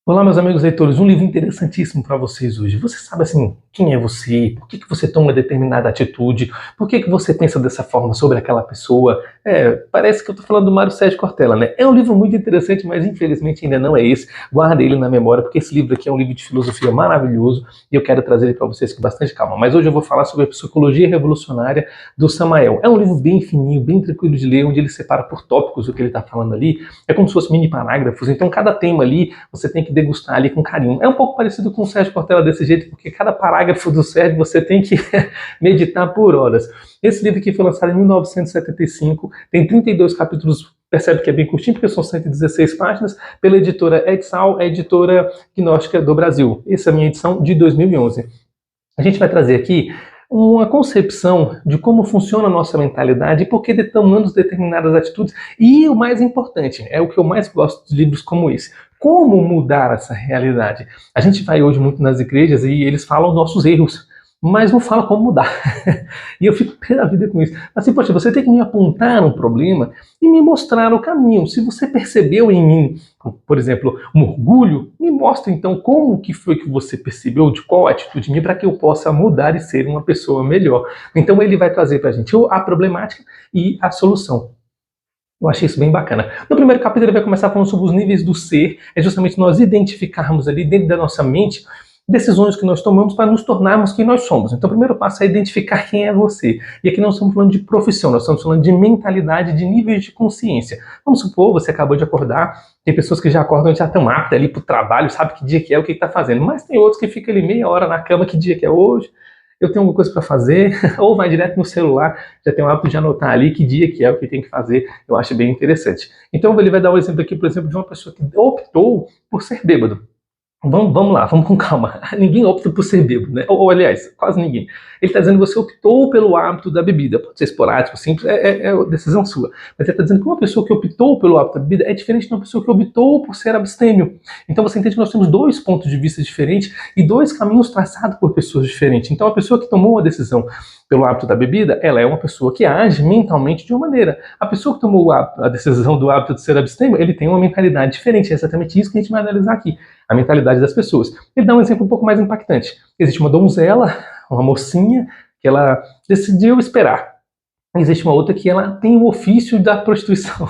Olá, meus amigos leitores, um livro interessantíssimo para vocês hoje. Você sabe, assim, quem é você? Por que você toma determinada atitude? Por que você pensa dessa forma sobre aquela pessoa? Parece que eu estou falando do Mário Sérgio Cortella, né? É um livro muito interessante, mas infelizmente ainda não é esse. Guarda ele na memória, porque esse livro aqui é um livro de filosofia maravilhoso e eu quero trazer ele para vocês com bastante calma. Mas hoje eu vou falar sobre a psicologia revolucionária do Samael. É um livro bem fininho, bem tranquilo de ler, onde ele separa por tópicos o que ele está falando ali. É como se fosse mini parágrafos, então cada tema ali você tem que degustar ali com carinho. É um pouco parecido com o Sérgio Cortella desse jeito, porque cada parágrafo do Sérgio você tem que meditar por horas. Esse livro aqui foi lançado em 1975, tem 32 capítulos, percebe que é bem curtinho, porque são 116 páginas, pela editora Exal, a editora gnóstica do Brasil. Essa é a minha edição de 2011. A gente vai trazer aqui uma concepção de como funciona a nossa mentalidade e por que tomamos determinadas atitudes. E o mais importante, é o que eu mais gosto de livros como esse, como mudar essa realidade. A gente vai hoje muito nas igrejas e eles falam nossos erros, mas não falam como mudar. E eu fico pé da vida com isso. Assim, poxa, você tem que me apontar um problema e me mostrar o caminho. Se você percebeu em mim, por exemplo, um orgulho, me mostra então como que foi que você percebeu, de qual atitude minha, para que eu possa mudar e ser uma pessoa melhor. Então ele vai trazer para a gente a problemática e a solução. Eu achei isso bem bacana. No primeiro capítulo ele vai começar falando sobre os níveis do ser, é justamente nós identificarmos ali dentro da nossa mente decisões que nós tomamos para nos tornarmos quem nós somos. Então o primeiro passo é identificar quem é você. E aqui nós estamos falando de profissão, nós estamos falando de mentalidade, de níveis de consciência. Vamos supor, você acabou de acordar, tem pessoas que já acordam e já estão aptas ali para o trabalho, sabe que dia que é, o que está fazendo. Mas tem outros que ficam ali meia hora na cama, que dia que é hoje, eu tenho alguma coisa para fazer, ou vai direto no celular, já tem o hábito de anotar ali que dia que é, o que tem que fazer, eu acho bem interessante. Então ele vai dar um exemplo aqui, por exemplo, de uma pessoa que optou por ser bêbado. Vamos lá, vamos com calma. Ninguém opta por ser bêbado, né? Ou aliás, quase ninguém. Ele está dizendo que você optou pelo hábito da bebida. Pode ser esporádico, simples, é decisão sua. Mas ele está dizendo que uma pessoa que optou pelo hábito da bebida é diferente de uma pessoa que optou por ser abstêmio. Então você entende que nós temos dois pontos de vista diferentes e dois caminhos traçados por pessoas diferentes. Então a pessoa que tomou a decisão pelo hábito da bebida, ela é uma pessoa que age mentalmente de uma maneira. A pessoa que tomou a decisão do hábito de ser abstêmio, ele tem uma mentalidade diferente. É exatamente isso que a gente vai analisar aqui. A mentalidade das pessoas. Ele dá um exemplo um pouco mais impactante. Existe uma donzela, uma mocinha, que ela decidiu esperar. Existe uma outra que ela tem o ofício da prostituição.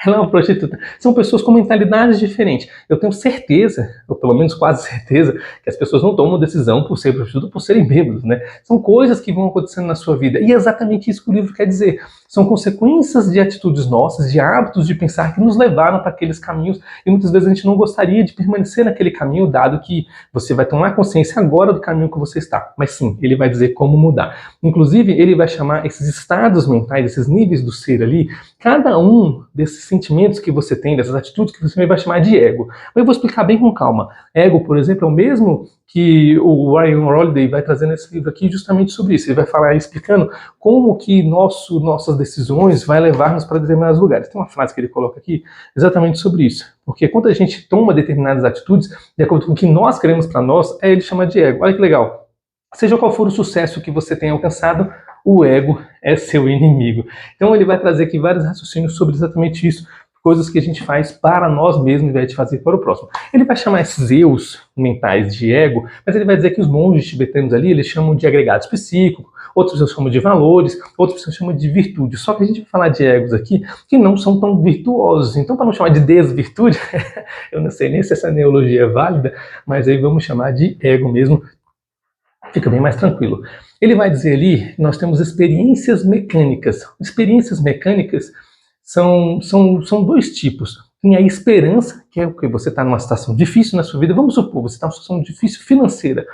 Ela é uma prostituta. São pessoas com mentalidades diferentes. Eu tenho certeza, ou pelo menos quase certeza, que as pessoas não tomam decisão por ser prostituta por serem bêbados, né? São coisas que vão acontecendo na sua vida. E é exatamente isso que o livro quer dizer. São consequências de atitudes nossas, de hábitos de pensar que nos levaram para aqueles caminhos e muitas vezes a gente não gostaria de permanecer naquele caminho, dado que você vai tomar consciência agora do caminho que você está. Mas sim, ele vai dizer como mudar. Inclusive, ele vai chamar esses estados mentais, esses níveis do ser ali, cada um desses sentimentos que você tem, dessas atitudes que você vai chamar de ego. Eu vou explicar bem com calma. Ego, por exemplo, é o mesmo que o Ryan Holiday vai trazer nesse livro aqui justamente sobre isso. Ele vai falar explicando como que nossas decisões vai levar-nos para determinados lugares. Tem uma frase que ele coloca aqui exatamente sobre isso. Porque quando a gente toma determinadas atitudes, de acordo com o que nós queremos para nós, ele chama de ego. Olha que legal. Seja qual for o sucesso que você tenha alcançado, o ego é seu inimigo. Então ele vai trazer aqui vários raciocínios sobre exatamente isso, coisas que a gente faz para nós mesmos, ao invés de fazer para o próximo. Ele vai chamar esses eus mentais de ego, mas ele vai dizer que os monges tibetanos ali, eles chamam de agregados psíquicos, outros pessoas chamam de valores, outras pessoas chamam de virtude. Só que a gente vai falar de egos aqui que não são tão virtuosos. Então, para não chamar de desvirtude, eu não sei nem se essa neologia é válida, mas aí vamos chamar de ego mesmo, fica bem mais tranquilo. Ele vai dizer ali que nós temos experiências mecânicas. Experiências mecânicas são dois tipos. Tem a esperança, que é o que você está numa situação difícil na sua vida. Vamos supor, você está numa situação difícil financeira.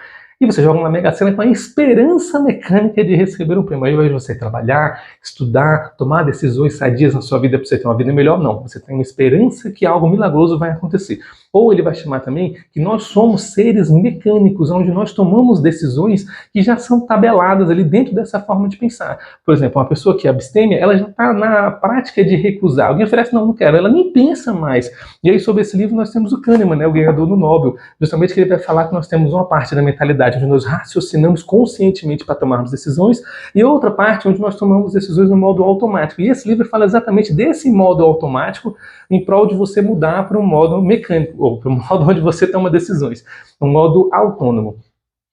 E você joga uma Mega Sena com a esperança mecânica de receber um prêmio. Aí, ao invés de você trabalhar, estudar, tomar decisões sadias na sua vida para você ter uma vida melhor, não. Você tem uma esperança que algo milagroso vai acontecer. Ou ele vai chamar também que nós somos seres mecânicos, onde nós tomamos decisões que já são tabeladas ali dentro dessa forma de pensar. Por exemplo, uma pessoa que é abstêmia, ela já está na prática de recusar. Alguém oferece, não quero. Ela nem pensa mais. E aí, sobre esse livro, nós temos o Kahneman, né, o ganhador do Nobel. Justamente que ele vai falar que nós temos uma parte da mentalidade racionalidade, onde nós raciocinamos conscientemente para tomarmos decisões, e outra parte onde nós tomamos decisões no modo automático. E esse livro fala exatamente desse modo automático em prol de você mudar para um modo mecânico, ou para um modo onde você toma decisões, um modo autônomo.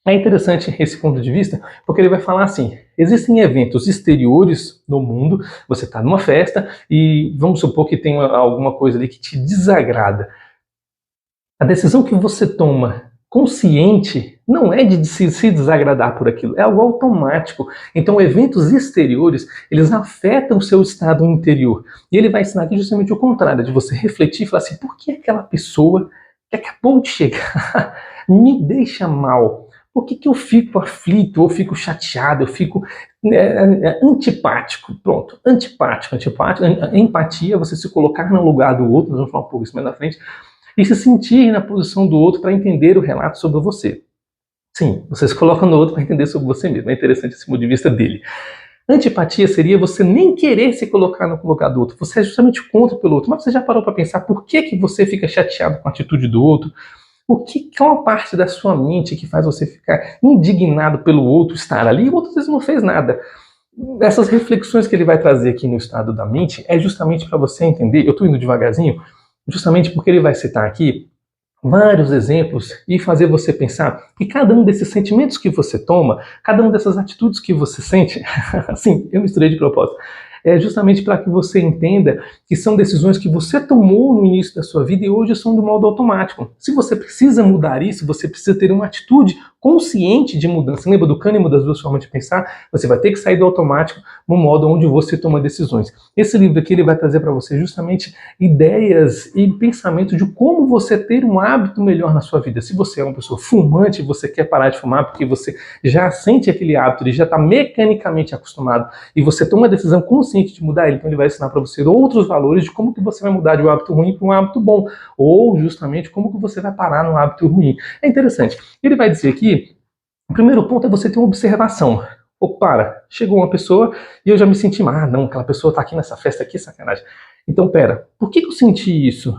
É interessante esse ponto de vista, porque ele vai falar assim, existem eventos exteriores no mundo, você está numa festa e vamos supor que tem alguma coisa ali que te desagrada. A decisão que você toma consciente não é de se desagradar por aquilo, é algo automático. Então, eventos exteriores, eles afetam o seu estado interior. E ele vai ensinar aqui justamente o contrário, de você refletir e falar assim, por que aquela pessoa que acabou de chegar me deixa mal? Por que eu fico aflito, ou fico chateado, eu fico antipático? Pronto, antipático. Empatia, você se colocar no lugar do outro, nós vamos falar um pouco isso mais na frente, e se sentir na posição do outro para entender o relato sobre você. Sim, você se coloca no outro para entender sobre você mesmo. É interessante esse ponto de vista dele. Antipatia seria você nem querer se colocar no lugar do outro. Você é justamente contra pelo outro. Mas você já parou para pensar por que você fica chateado com a atitude do outro? Qual parte da sua mente que faz você ficar indignado pelo outro estar ali? O outro às vezes não fez nada. Essas reflexões que ele vai trazer aqui no estado da mente é justamente para você entender, eu estou indo devagarzinho, justamente porque ele vai citar aqui vários exemplos e fazer você pensar que cada um desses sentimentos que você toma, cada uma dessas atitudes que você sente, assim, eu misturei de propósito, é justamente para que você entenda que são decisões que você tomou no início da sua vida e hoje são do modo automático. Se você precisa mudar isso, você precisa ter uma atitude consciente de mudança. Lembra do Kahneman das duas formas de pensar? Você vai ter que sair do automático no modo onde você toma decisões. Esse livro aqui ele vai trazer para você justamente ideias e pensamento de como você ter um hábito melhor na sua vida. Se você é uma pessoa fumante, você quer parar de fumar porque você já sente aquele hábito, ele já está mecanicamente acostumado e você toma uma decisão consciente de mudar ele, então ele vai ensinar para você outros valores de como que você vai mudar de um hábito ruim para um hábito bom, ou justamente como que você vai parar no hábito ruim. É interessante. Ele vai dizer aqui, o primeiro ponto é você ter uma observação. Chegou uma pessoa e eu já me senti mal. Não, aquela pessoa está aqui nessa festa aqui, sacanagem. Então, por que eu senti isso?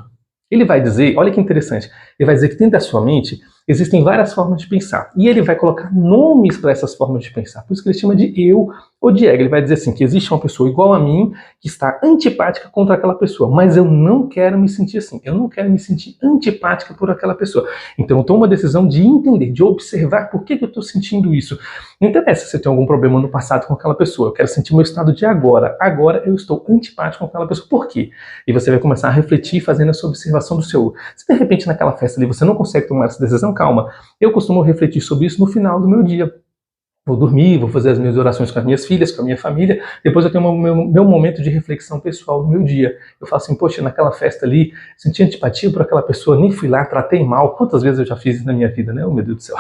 Ele vai dizer, olha que interessante, ele vai dizer que dentro da sua mente existem várias formas de pensar. E ele vai colocar nomes para essas formas de pensar. Por isso que ele chama de eu ou de ego. Ele vai dizer assim, que existe uma pessoa igual a mim, que está antipática contra aquela pessoa. Mas eu não quero me sentir assim. Eu não quero me sentir antipática por aquela pessoa. Então eu tomo uma decisão de entender, de observar por que eu estou sentindo isso. Não interessa se eu tenho algum problema no passado com aquela pessoa. Eu quero sentir o meu estado de agora. Agora eu estou antipático com aquela pessoa. Por quê? E você vai começar a refletir fazendo essa observação do seu eu. Se de repente naquela festa ali você não consegue tomar essa decisão, calma. Eu costumo refletir sobre isso no final do meu dia. Vou dormir, vou fazer as minhas orações com as minhas filhas, com a minha família, depois eu tenho meu momento de reflexão pessoal do meu dia. Eu falo assim, poxa, naquela festa ali, senti antipatia por aquela pessoa, nem fui lá, tratei mal. Quantas vezes eu já fiz isso na minha vida, né? Oh, meu Deus do céu.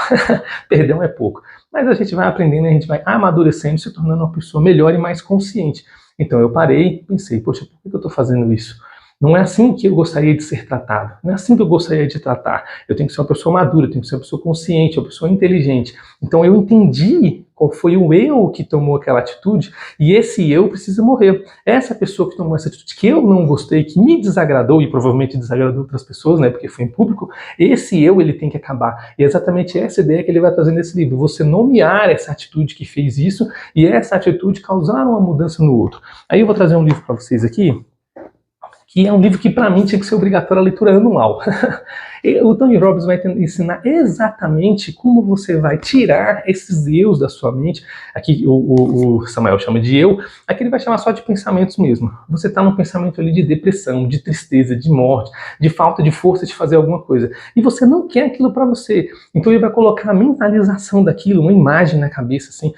Perdão é pouco. Mas a gente vai aprendendo, a gente vai amadurecendo, se tornando uma pessoa melhor e mais consciente. Então eu parei, pensei, poxa, por que eu estou fazendo isso? Não é assim que eu gostaria de ser tratado. Não é assim que eu gostaria de tratar. Eu tenho que ser uma pessoa madura, eu tenho que ser uma pessoa consciente, uma pessoa inteligente. Então eu entendi qual foi o eu que tomou aquela atitude e esse eu precisa morrer. Essa pessoa que tomou essa atitude que eu não gostei, que me desagradou e provavelmente desagradou outras pessoas, né, porque foi em público, esse eu ele tem que acabar. E é exatamente essa ideia que ele vai trazer nesse livro. Você nomear essa atitude que fez isso e essa atitude causar uma mudança no outro. Aí eu vou trazer um livro para vocês aqui, que é um livro que para mim tinha que ser obrigatório a leitura anual. O Tony Robbins vai ensinar exatamente como você vai tirar esses eus da sua mente. Aqui o Samuel chama de eu, aqui ele vai chamar só de pensamentos mesmo. Você está num pensamento ali de depressão, de tristeza, de morte, de falta de força de fazer alguma coisa. E você não quer aquilo para você. Então ele vai colocar a mentalização daquilo, uma imagem na cabeça, assim,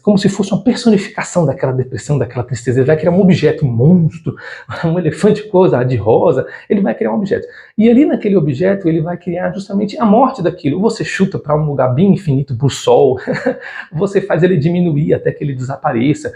como se fosse uma personificação daquela depressão, daquela tristeza. Ele vai criar um objeto, um monstro, um elefante coisa de rosa, ele vai criar um objeto. E ali naquele objeto ele vai criar justamente a morte daquilo. Você chuta para um lugar bem infinito, para o sol, você faz ele diminuir até que ele desapareça.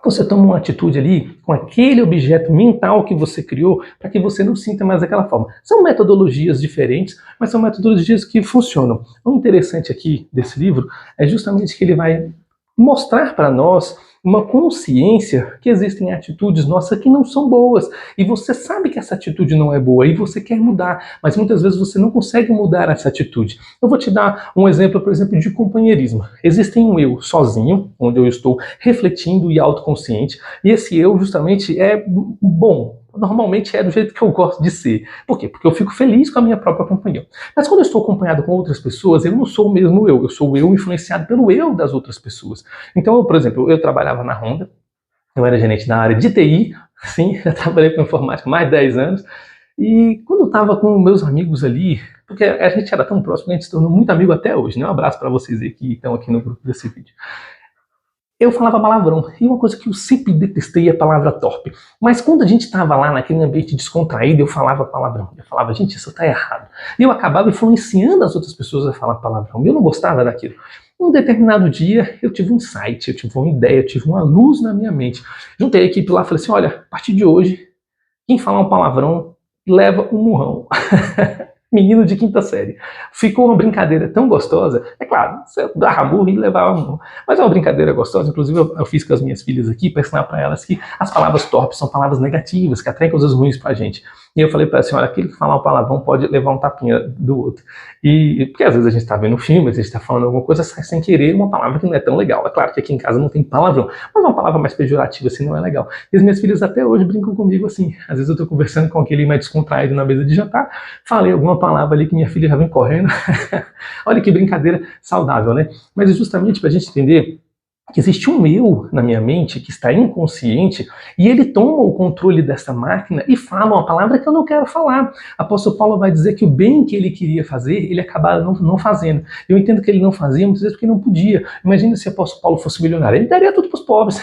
Você toma uma atitude ali com aquele objeto mental que você criou para que você não sinta mais daquela forma. São metodologias diferentes, mas são metodologias que funcionam. O interessante aqui desse livro é justamente que ele vai mostrar para nós uma consciência que existem atitudes nossas que não são boas, e você sabe que essa atitude não é boa, e você quer mudar, mas muitas vezes você não consegue mudar essa atitude. Eu vou te dar um exemplo, por exemplo, de companheirismo. Existe um eu sozinho, onde eu estou refletindo e autoconsciente, e esse eu justamente é bom. Normalmente é do jeito que eu gosto de ser. Por quê? Porque eu fico feliz com a minha própria companhia. Mas quando eu estou acompanhado com outras pessoas, eu não sou o mesmo eu sou o eu influenciado pelo eu das outras pessoas. Então, por exemplo, eu trabalhava na Honda, eu era gerente na área de TI, sim, já trabalhei com informática há mais de 10 anos, e quando eu estava com meus amigos ali, porque a gente era tão próximo que a gente se tornou muito amigo até hoje, né? Um abraço para vocês aí que estão aqui no grupo desse vídeo. Eu falava palavrão, e uma coisa que eu sempre detestei é a palavra torpe. Mas quando a gente estava lá naquele ambiente descontraído, eu falava palavrão. Eu falava, gente, isso está errado. E eu acabava influenciando as outras pessoas a falar palavrão. E eu não gostava daquilo. Um determinado dia, eu tive um insight, eu tive uma ideia, eu tive uma luz na minha mente. Juntei a equipe lá e falei assim, olha, a partir de hoje, quem falar um palavrão, leva um murrão. Menino de quinta série. Ficou uma brincadeira tão gostosa. É claro, você dava murro e levava murro. Mas é uma brincadeira gostosa. Inclusive, eu fiz com as minhas filhas aqui para ensinar para elas que as palavras torpes são palavras negativas, que atraem coisas ruins pra gente. E eu falei para ela assim, olha, aquele que falar um palavrão pode levar um tapinha do outro. E porque às vezes a gente está vendo um filme, a gente está falando alguma coisa, sai sem querer uma palavra que não é tão legal. É claro que aqui em casa não tem palavrão, mas uma palavra mais pejorativa assim não é legal. E as minhas filhas até hoje brincam comigo assim. Às vezes eu estou conversando com aquele mais descontraído na mesa de jantar, falei alguma palavra ali que minha filha já vem correndo. Olha que brincadeira saudável, né? Mas é justamente para a gente entender que existe um eu na minha mente que está inconsciente e ele toma o controle dessa máquina e fala uma palavra que eu não quero falar. Apóstolo Paulo vai dizer que o bem que ele queria fazer, ele acabava não fazendo. Eu entendo que ele não fazia muitas vezes porque não podia. Imagina se o apóstolo Paulo fosse milionário, ele daria tudo para os pobres.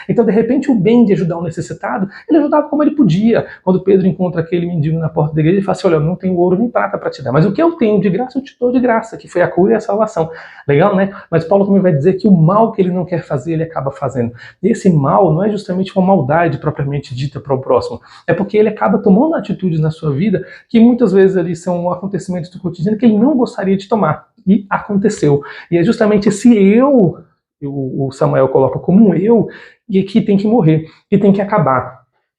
Então, de repente, o bem de ajudar o necessitado, ele ajudava como ele podia. Quando Pedro encontra aquele mendigo na porta da igreja, ele fala assim, olha, eu não tenho ouro nem prata para te dar, mas o que eu tenho de graça, eu te dou de graça, que foi a cura e a salvação. Legal, né? Mas Paulo também vai dizer que o mal que ele não quer fazer, ele acaba fazendo. E esse mal não é justamente uma maldade propriamente dita para o próximo, é porque ele acaba tomando atitudes na sua vida que muitas vezes ali são acontecimentos do cotidiano que ele não gostaria de tomar. E aconteceu. E é justamente esse eu, o Samuel coloca como um eu, e que tem que morrer, que tem que acabar.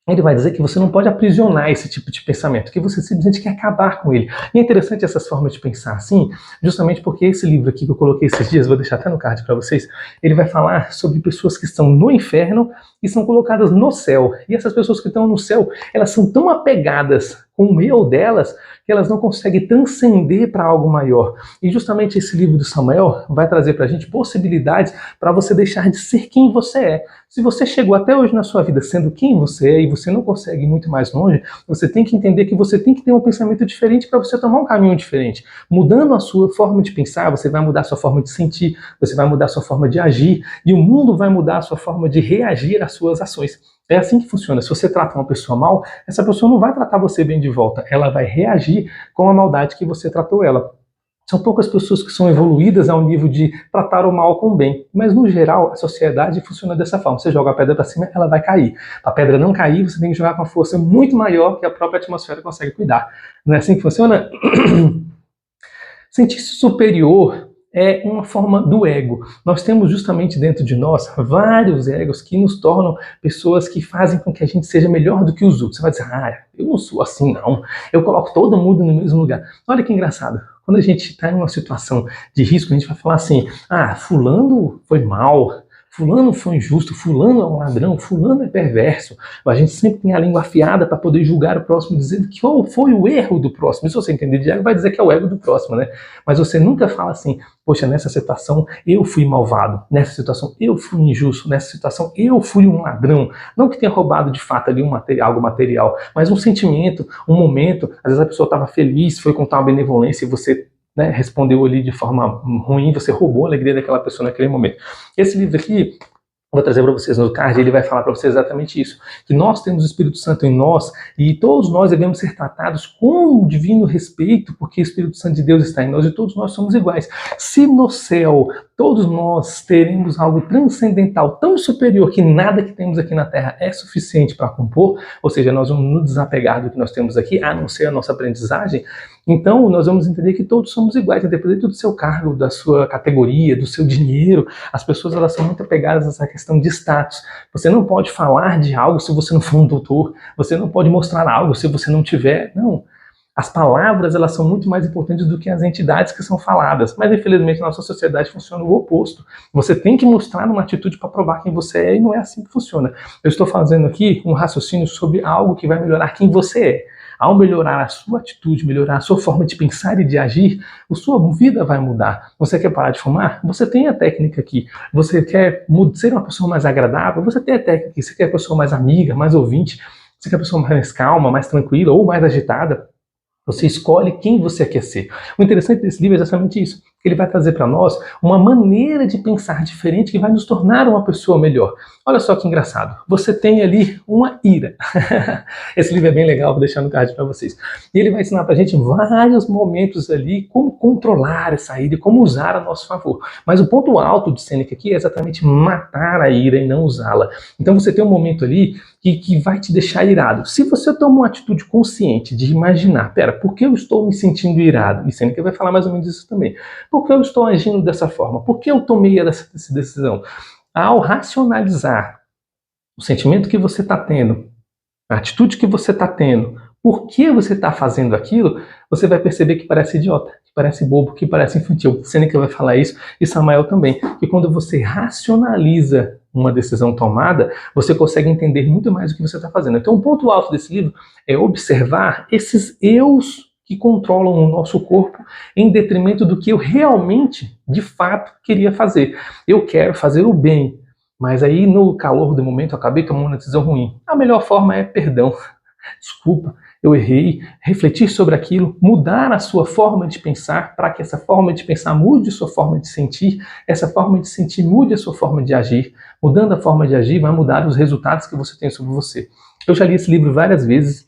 Ele vai dizer que você não pode aprisionar esse tipo de pensamento, que você simplesmente quer acabar com ele. E é interessante essas formas de pensar assim, justamente porque esse livro aqui que eu coloquei esses dias, vou deixar até no card para vocês, ele vai falar sobre pessoas que estão no inferno e são colocadas no céu. E essas pessoas que estão no céu, elas são tão apegadas com o eu delas, que elas não conseguem transcender para algo maior. E justamente esse livro do Samuel vai trazer para a gente possibilidades para você deixar de ser quem você é. Se você chegou até hoje na sua vida sendo quem você é e você não consegue ir muito mais longe, você tem que entender que você tem que ter um pensamento diferente para você tomar um caminho diferente. Mudando a sua forma de pensar, você vai mudar a sua forma de sentir, você vai mudar a sua forma de agir, e o mundo vai mudar a sua forma de reagir às suas ações. É assim que funciona. Se você trata uma pessoa mal, essa pessoa não vai tratar você bem de volta. Ela vai reagir com a maldade que você tratou ela. São poucas pessoas que são evoluídas ao nível de tratar o mal com o bem. Mas, no geral, a sociedade funciona dessa forma. Você joga a pedra para cima, ela vai cair. Para a pedra não cair, você tem que jogar com uma força muito maior que a própria atmosfera consegue cuidar. Não é assim que funciona? Sentir-se superior é uma forma do ego. Nós temos justamente dentro de nós vários egos que nos tornam pessoas que fazem com que a gente seja melhor do que os outros. Você vai dizer, eu não sou assim não, eu coloco todo mundo no mesmo lugar. Olha que engraçado, quando a gente está em uma situação de risco, a gente vai falar assim, fulano foi mal, fulano foi injusto, fulano é um ladrão, fulano é perverso. A gente sempre tem a língua afiada para poder julgar o próximo, dizendo que foi o erro do próximo. E se você entender de ego, vai dizer que é o ego do próximo, né? Mas você nunca fala assim, poxa, nessa situação eu fui malvado, nessa situação eu fui injusto, nessa situação eu fui um ladrão. Não que tenha roubado de fato ali algo material, mas um sentimento, um momento. Às vezes a pessoa estava feliz, foi contar uma benevolência e você respondeu ali de forma ruim, você roubou a alegria daquela pessoa naquele momento. Esse livro aqui, vou trazer para vocês no card, ele vai falar para vocês exatamente isso, que nós temos o Espírito Santo em nós e todos nós devemos ser tratados com um divino respeito, porque o Espírito Santo de Deus está em nós e todos nós somos iguais. Se no céu todos nós teremos algo transcendental, tão superior que nada que temos aqui na Terra é suficiente para compor, ou seja, nós vamos nos desapegar do que nós temos aqui, a não ser a nossa aprendizagem, Então, nós vamos entender que todos somos iguais, independente do seu cargo, da sua categoria, do seu dinheiro. As pessoas, elas são muito apegadas a essa questão de status. Você não pode falar de algo se você não for um doutor. Você não pode mostrar algo se você não tiver. Não. As palavras, elas são muito mais importantes do que as entidades que são faladas. Mas, infelizmente, na nossa sociedade funciona o oposto. Você tem que mostrar uma atitude para provar quem você é, e não é assim que funciona. Eu estou fazendo aqui um raciocínio sobre algo que vai melhorar quem você é. Ao melhorar a sua atitude, melhorar a sua forma de pensar e de agir, a sua vida vai mudar. Você quer parar de fumar? Você tem a técnica aqui. Você quer ser uma pessoa mais agradável? Você tem a técnica aqui. Você quer uma pessoa mais amiga, mais ouvinte? Você quer uma pessoa mais calma, mais tranquila ou mais agitada? Você escolhe quem você quer ser. O interessante desse livro é exatamente isso. Ele vai trazer para nós uma maneira de pensar diferente que vai nos tornar uma pessoa melhor. Olha só que engraçado. Você tem ali uma ira. Esse livro é bem legal, vou deixar no card para vocês. E ele vai ensinar para a gente vários momentos ali como controlar essa ira e como usar a nosso favor. Mas o ponto alto de Sêneca aqui é exatamente matar a ira e não usá-la. Então você tem um momento ali que vai te deixar irado. Se você toma uma atitude consciente de imaginar, pera, por que eu estou me sentindo irado? E Sêneca vai falar mais ou menos isso também. Por que eu estou agindo dessa forma? Por que eu tomei essa decisão? Ao racionalizar o sentimento que você está tendo, a atitude que você está tendo, por que você está fazendo aquilo, você vai perceber que parece idiota, que parece bobo, que parece infantil. Sêneca vai falar isso, e Samael também, que quando você racionaliza uma decisão tomada, você consegue entender muito mais o que você está fazendo. Então, o ponto alto desse livro é observar esses eus que controlam o nosso corpo em detrimento do que eu realmente, de fato, queria fazer. Eu quero fazer o bem, mas aí no calor do momento eu acabei tomando uma decisão ruim. A melhor forma é perdão. Desculpa, eu errei, refletir sobre aquilo, mudar a sua forma de pensar para que essa forma de pensar mude a sua forma de sentir, essa forma de sentir mude a sua forma de agir. Mudando a forma de agir vai mudar os resultados que você tem sobre você. Eu já li esse livro várias vezes,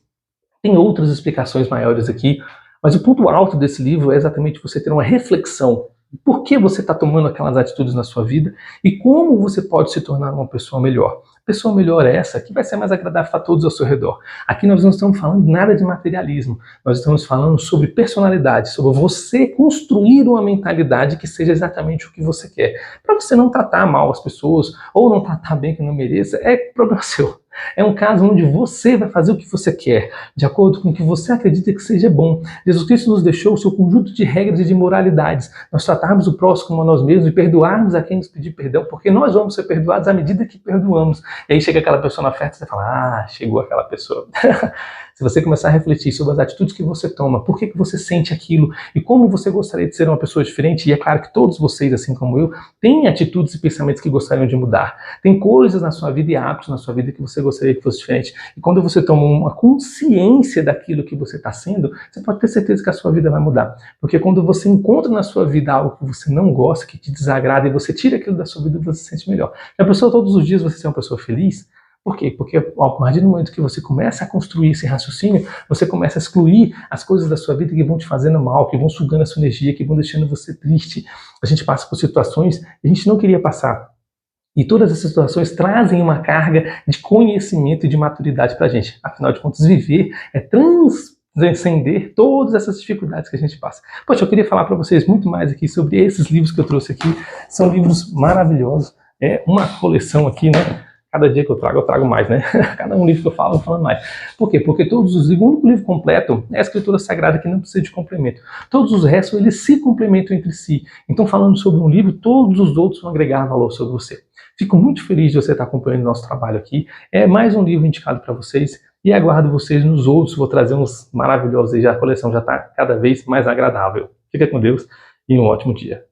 tem outras explicações maiores aqui, mas o ponto alto desse livro é exatamente você ter uma reflexão. Por que você está tomando aquelas atitudes na sua vida e como você pode se tornar uma pessoa melhor. Pessoa melhor é essa que vai ser mais agradável para todos ao seu redor. Aqui nós não estamos falando nada de materialismo, nós estamos falando sobre personalidade, sobre você construir uma mentalidade que seja exatamente o que você quer. Para você não tratar mal as pessoas ou não tratar bem que não mereça, é problema seu. É um caso onde você vai fazer o que você quer, de acordo com o que você acredita que seja bom. Jesus Cristo nos deixou o seu conjunto de regras e de moralidades. Nós tratarmos o próximo como a nós mesmos e perdoarmos a quem nos pedir perdão, porque nós vamos ser perdoados à medida que perdoamos. E aí chega aquela pessoa na festa e você fala, chegou aquela pessoa. Se você começar a refletir sobre as atitudes que você toma, por que você sente aquilo e como você gostaria de ser uma pessoa diferente, e é claro que todos vocês, assim como eu, têm atitudes e pensamentos que gostariam de mudar. Tem coisas na sua vida e hábitos na sua vida que você gostaria que fosse diferente. E quando você toma uma consciência daquilo que você está sendo, você pode ter certeza que a sua vida vai mudar. Porque quando você encontra na sua vida algo que você não gosta, que te desagrada, e você tira aquilo da sua vida, você se sente melhor. Já pensou todos os dias você ser uma pessoa feliz? Por quê? Porque a partir do momento que você começa a construir esse raciocínio, você começa a excluir as coisas da sua vida que vão te fazendo mal, que vão sugando a sua energia, que vão deixando você triste. A gente passa por situações que a gente não queria passar. E todas essas situações trazem uma carga de conhecimento e de maturidade para a gente. Afinal de contas, viver é transcender todas essas dificuldades que a gente passa. Poxa, eu queria falar para vocês muito mais aqui sobre esses livros que eu trouxe aqui. São livros maravilhosos. É uma coleção aqui, né? Cada dia que eu trago mais, né? Cada um livro que eu falo, eu vou falando mais. Por quê? Porque todos os livros, o único livro completo é a Escritura Sagrada, que não precisa de complemento. Todos os restos, eles se complementam entre si. Então, falando sobre um livro, todos os outros vão agregar valor sobre você. Fico muito feliz de você estar acompanhando o nosso trabalho aqui. É mais um livro indicado para vocês e aguardo vocês nos outros. Vou trazer uns maravilhosos aí, já a coleção já está cada vez mais agradável. Fica com Deus e um ótimo dia.